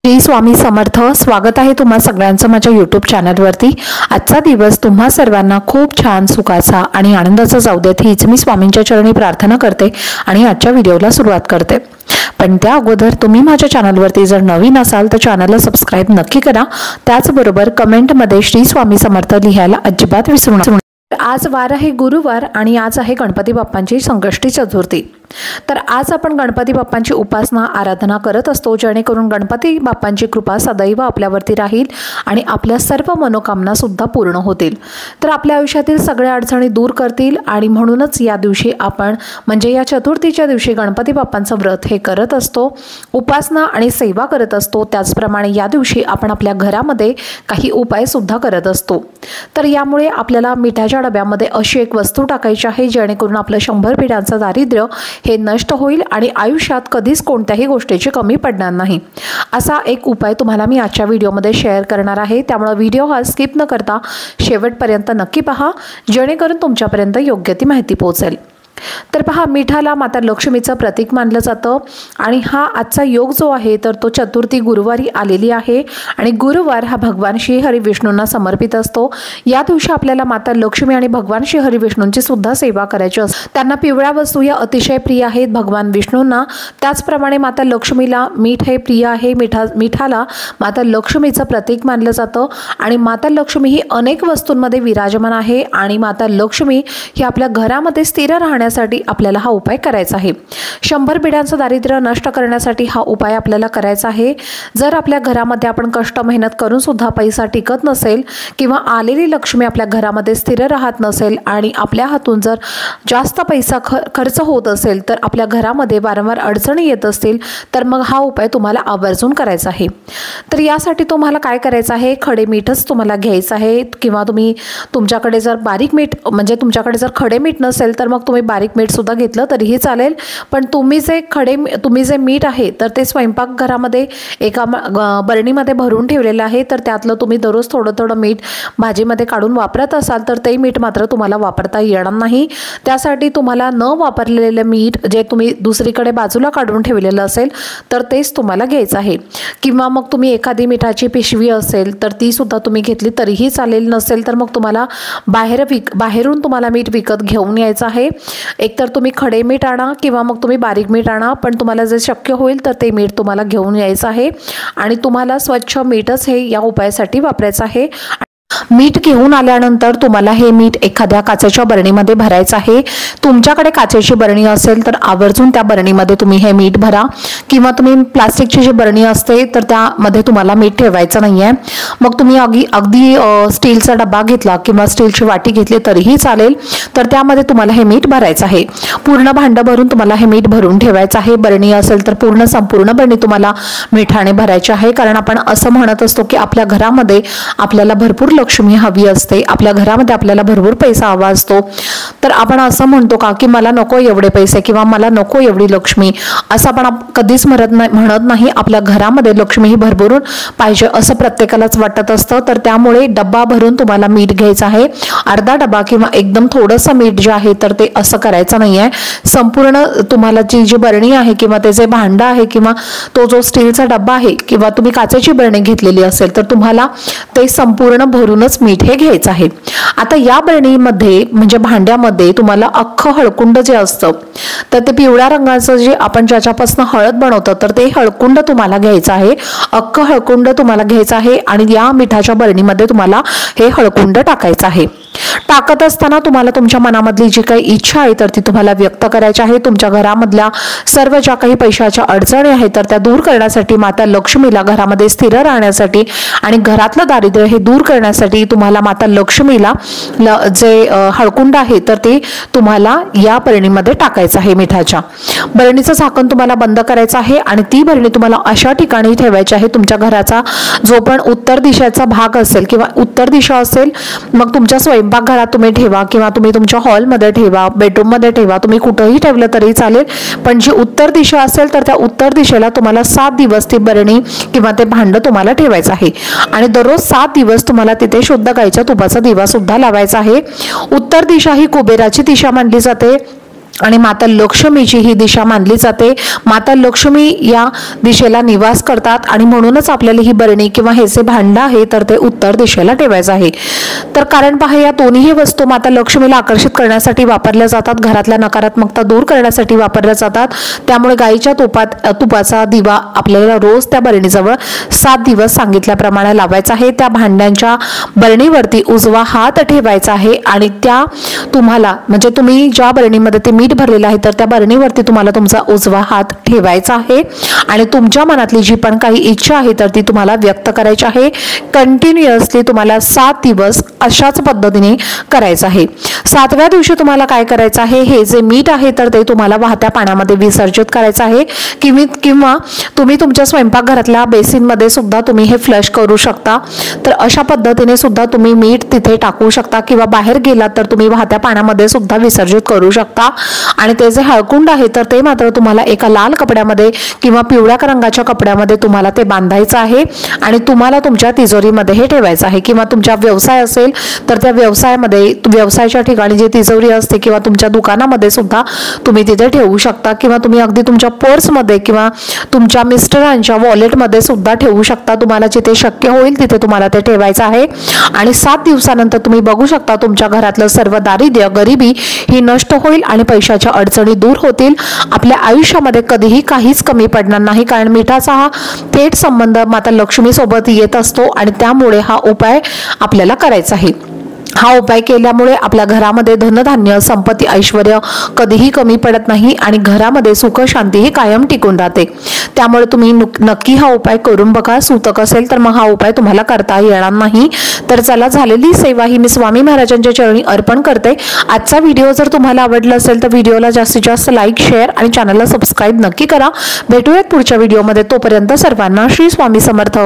श्री स्वामी समर्थ। स्वागत आहे तुम्हा सगळ्यांचं माझ्या यूट्यूब चॅनलवरती। आजचा दिवस तुम्हा सर्वांना खूप छान सुखाचा आणि आनंदाचा जाऊ देत हीच मी स्वामींच्या चरणी प्रार्थना करते आणि आजच्या व्हिडिओला सुरुवात करते। पण त्या अगोदर तुम्ही माझ्या चॅनलवरती जर नवीन असाल तर चॅनलला सबस्क्राइब नक्की करा। त्याचबरोबर कमेंटमध्ये श्री स्वामी समर्थ लिहायला अजिबात विसरू नका। आज वार आहे गुरुवार आणि आज आहे गणपती बाप्पांची संकष्टी चतुर्थी। तर आज आपण गणपती बाप्पांची उपासना आराधना करत असतो, जेणेकरून गणपती बाप्पांची कृपा सदैव आपल्यावरती राहील आणि आपल्या सर्व मनोकामना सुद्धा पूर्ण होतील। तर आपल्या आयुष्यातील सगळ्या अडचणी दूर करतील आणि म्हणूनच या दिवशी आपण म्हणजे या चतुर्थीच्या दिवशी गणपती बाप्पांचं व्रत हे करत असतो, उपासना आणि सेवा करत असतो। त्याचप्रमाणे या दिवशी आपण आपल्या घरामध्ये काही उपाय सुद्धा करत असतो। तर यामुळे आपल्याला मिठाच्या डब्यामध्ये अशी एक वस्तू टाकायची आहे जेणेकरून आपलं 100 पिढ्यांचं दारिद्र्य हे नष्ट होईल आणि आयुष्यात कधीच कोणत्याही गोष्टीची कमी पडणार नाही। असा एक उपाय तुम्हाला मी आजच्या व्हिडिओमध्ये शेअर करणार आहे, त्यामुळे व्हिडिओ हा स्किप न करता शेवटपर्यंत नक्की पहा, जेणेकरून तुमच्यापर्यंत योग्य ती माहिती पोहोचेल। तर पहा, मिठाला माता लक्ष्मीचं प्रतीक मानलं जातं आणि हा आजचा योग जो आहे तर तो चतुर्थी गुरुवारी आलेली आहे आणि गुरुवार हा भगवान श्री हरी विष्णूंना समर्पित असतो। या दिवशी आपल्याला माता लक्ष्मी आणि भगवान श्री हरी विष्णूंची सुद्धा सेवा करायची असते। त्यांना पिवळ्या वस्तू या अतिशय प्रिय आहेत भगवान विष्णूंना। त्याचप्रमाणे माता लक्ष्मीला मीठ हे प्रिय आहे। मिठाला माता लक्ष्मीचं प्रतीक मानलं जातं आणि माता लक्ष्मी ही अनेक वस्तूंमध्ये विराजमान आहे आणि माता लक्ष्मी ही आपल्या घरामध्ये स्थिर राहण्यासाठी आपल्याला हा उपाय करायचा आहे। 100 पिढ्यांचं दारिद्र्य नष्ट करण्यासाठी हा उपाय आपल्याला करायचा आहे। जर आपल्या घरामध्ये आपण कष्ट मेहनत करून सुद्धा पैसा टिकत नसेल किंवा आलेली लक्ष्मी आपल्या घरामध्ये स्थिर राहत नसेल आणि आपल्या हातून जर जास्त पैसा खर्च होत असेल तर आपल्या घरामध्ये वारंवार अडचणी येत असतील तर मग हा उपाय तुम्हाला आवर्जून करायचा आहे। तर यासाठी तुम्हाला काय करायचं आहे, खडे मीठच तुम्हाला घ्यायचं आहे किंवा तुमच्याकडे जर बारीक मीठ म्हणजे तुमच्याकडे जर खडे मीठ नसेल तर मग तुम्ही बारीक मीठ सुद्धा घेतलं तरीही चालेल। पण तुम्ही जे मीठ आहे तर ते स्वयंपाकघरामध्ये एका बरणीमध्ये भरून ठेवलेलं आहे, तर त्यातलं तुम्ही दररोज थोडं थोडं मीठ भाजीमध्ये काढून वापरत असाल तर ते मीठ मात्र तुम्हाला वापरता येणार नाही। त्यासाठी तुम्हाला न वापरलेलं मीठ जे तुम्ही दुसरीकडे बाजूला काढून ठेवलेलं असेल तर तेच तुम्हाला घ्यायचं आहे। किंवा मग तुम्ही एखादी मिठाची पिशवी असेल तर ती सुद्धा तुम्ही घेतली तरीही चालेल, नसेल तर मग तुम्हाला बाहेरून तुम्हाला मीठ विकत घेऊन यायचं आहे। एकतर तुम्ही खडे मीठ आणा किंवा मग तुम्ही बारीक मीठ आणा, पण तुम्हाला जे शक्य होईल तर ते मीठ तुम्हाला घेऊन यायचं आहे आणि तुम्हाला स्वच्छ मीठच हे या उपायासाठी वापरायचं आहे। मीठ घेऊन आल्यानंतर तुम्हाला हे मीठ एखाद्या काचेच्या बरणीमध्ये भरायचं आहे। तुमच्याकडे काचेची बरणी असेल तर आवर्जून त्या बरणीमध्ये तुम्ही हे मीठ भरा किंवा तुम्ही प्लास्टिकची जी बरणी असते तर त्यामध्ये तुम्हाला मीठ ठेवायचं नाहीये। मग तुम्ही अगदी स्टीलचा डबा घेतला किंवा स्टीलची वाटी घेतली तरीही चालेल, तर त्यामध्ये तुम्हाला हे मीठ भरायचं आहे। पूर्ण भांडं भरून तुम्हाला हे मीठ भरून ठेवायचं आहे। बरणी असेल तर संपूर्ण बरणी तुम्हाला मिठाने भरायची आहे, कारण आपण असं म्हणत असतो की आपल्या घरामध्ये आपल्याला भरपूर लक्ष्मी हवी असते, आपल्या घरामध्ये आपल्याला भरपूर पैसा हवा असतो। तर आपण असं म्हणतो का की मला नको एवढे पैसे किंवा मला नको एवढी लक्ष्मी, असं आपण कधीच म्हणत नाही। आपल्या घरामध्ये लक्ष्मी ही भरभरून पाहिजे असं प्रत्येकालाच वाटत असतं। तर त्यामुळे डब्बा भरून तुम्हाला मीठ घ्यायचं आहे। अर्धा डबा किंवा एकदम थोडंसं मीठ जे आहे तर ते असं करायचं नाहीये। संपूर्ण तुम्हाला जी बरणी आहे किंवा ते जे भांडं आहे किंवा तो जो स्टीलचा डब्बा आहे किंवा तुम्ही काचेची बरणी घेतलेली असेल तर तुम्हाला ते संपूर्ण भरूनच मीठ हे घ्यायचं आहे। आता या बरणीमध्ये म्हणजे भांड्यामध्ये तुम्हाला अख्खं हळकुंड जे असतं तर ते पिवळ्या रंगाचं जे आपण ज्याच्यापासून हळद बनवतो तर ते हळकुंड तुम्हाला घ्यायचं आहे। अख्खं हळकुंड तुम्हाला घ्यायचं आहे आणि या मिठाच्या बरणीमध्ये तुम्हाला हे हळकुंड टाकायचं आहे। टाकत असताना तुम्हाला तुमच्या मनामधली जी काही इच्छा आहे तर ती तुम्हाला व्यक्त करायची आहे। तुमच्या घरामधल्या सर्व ज्या काही पैशाच्या अडचणी आहेत तर त्या दूर करण्यासाठी माता लक्ष्मीला घरामध्ये स्थिर राहण्यासाठी आणि घरातलं दारिद्र्य हे दूर करण्यासाठी तुम्हाला माता लक्ष्मीला जे हळकुंड आहे तर ते तुम्हाला या बरणीमध्ये टाकायचं आहे। मिठाच्या बरणीचं झाकण तुम्हाला बंद करायचं आहे आणि ती बरणी तुम्हाला अशा ठिकाणी ठेवायची आहे, तुमच्या घराचा जो पण उत्तर दिशेचा भाग असेल किंवा उत्तर दिशा असेल मग तुमच्या स्वयंपाकघरात तुम्ही ठेवा किंवा तुम्ही तुमच्या हॉलमध्ये ठेवा, बेडरूममध्ये ठेवा, तुम्ही कुठेही ठेवलं तरी चालेल। पण जी उत्तर दिशा असेल तर त्या उत्तर दिशेला तुम्हाला 7 दिवस ती बरणी किंवा ते भांडं तुम्हाला ठेवायचं आहे आणि दररोज 7 दिवस तुम्हाला तिथे शुद्ध गाईच्या तुपाचा दिवा सुद्धा लावायचा आहे। उत्तर दिशा ही कुबेराची दिशा मानली जाते आणि माता लक्ष्मीची ही दिशा मानली जाते। माता लक्ष्मी या दिशेला निवास करतात आणि म्हणूनच आपल्याला ही बरणी किंवा हे जे भांड आहे तर ते उत्तर दिशेला ठेवायचं आहे। तर कारण पहा, या दोन्ही वस्तू माता लक्ष्मीला आकर्षित करण्यासाठी वापरल्या जातात, घरातल्या नकारात्मकता दूर करण्यासाठी वापरल्या जातात। त्यामुळे गाईच्या तुपाचा दिवा आपल्याला रोज त्या बरणीजवळ 7 दिवस सांगितल्याप्रमाणे लावायचा आहे। त्या भांड्यांच्या बरणीवरती उजवा हात ठेवायचा आहे आणि त्या तुम्हाला म्हणजे तुम्ही ज्या बरणीमध्ये ते मीठ भरलेलं आहे तर त्या बरणीवरती तुम्हाला तुमचा उजवा हात ठेवायचा आहे आणि तुमच्या मनातली जी पण काही इच्छा आहे तर ती तुम्हाला व्यक्त करायची आहे। कंटिन्युअसली तुम्हाला 7 दिवस अशाच पद्धतीने करायचं आहे। 7व्या दिवशी तुम्हाला काय करायचं आहे, हे जे मीठ आहे तर ते तुम्हाला वाहत्या पाण्यामध्ये विसर्जित करायचं आहे किंवा तुम्ही तुमच्या स्वयंपाकघरातल्या बेसिनमध्ये सुद्धा तुम्ही हे फ्लश करू शकता। तर अशा पद्धतीने सुद्धा तुम्ही मीठ तिथे टाकू शकता किंवा बाहेर गेलात तर तुम्ही वाहत्या पाण्यामध्ये सुद्धा विसर्जित करू शकता। आणि ते जे हळकुंड आहे तर ते मात्र तुम्हाला एका लाल कपड्यामध्ये किंवा पिवळ्या रंगाच्या कपड्यामध्ये तुम्हाला ते बांधायचं आहे आणि तुम्हाला तुमच्या तिजोरीमध्ये हे ठेवायचं आहे किंवा तुमचा व्यवसाय असेल तर त्या व्यवसायाच्या ठिकाणी जी तिजोरी असते किंवा तुमच्या दुकानामध्ये सुद्धा तुम्ही तिथे ठेवू शकता किंवा तुम्ही अगदी तुमच्या पर्समध्ये किंवा तुमच्या मिस्टरांच्या वॉलेटमध्ये सुद्धा ठेवू शकता। तुम्हाला जिथे शक्य होईल तिथे तुम्हाला ते ठेवायचं आहे आणि 7 दिवसानंतर तुम्ही बघू शकता तुमच्या घरातलं सर्व दारिद्र्य, गरिबी ही नष्ट होईल आणि पैशाच्या अडचणी दूर होतील। आपल्या आयुष्यामध्ये कधीही काहीच कमी पडणार नाही, कारण मिठाचा हा थेट संबंध माता लक्ष्मी सोबत येत असतो आणि त्यामुळे हा उपाय आपल्याला करायचा आहे। हा उपाय केल्यामुळे आपल्या घरामध्ये धनधान्य, संपत्ती, ऐश्वर्य कधीही कमी पडत नाही आणि घरामध्ये सुख शांती ही कायम टिकून राहते। त्यामुळे तुम्ही नक्की हा उपाय करून बघा। सूतक असेल तर मग हा उपाय तुम्हाला करता येणार नाही। तर चला, झालेली सेवा ही मी स्वामी महाराजांच्या चरणी अर्पण करते। आजचा व्हिडिओ जर तुम्हाला आवडला असेल तर व्हिडिओला जास्तीत जास्त लाईक, शेअर आणि चॅनलला सबस्क्राईब नक्की करा। भेटूयात पुढच्या व्हिडिओमध्ये, तोपर्यंत सर्वांना श्री स्वामी समर्थ।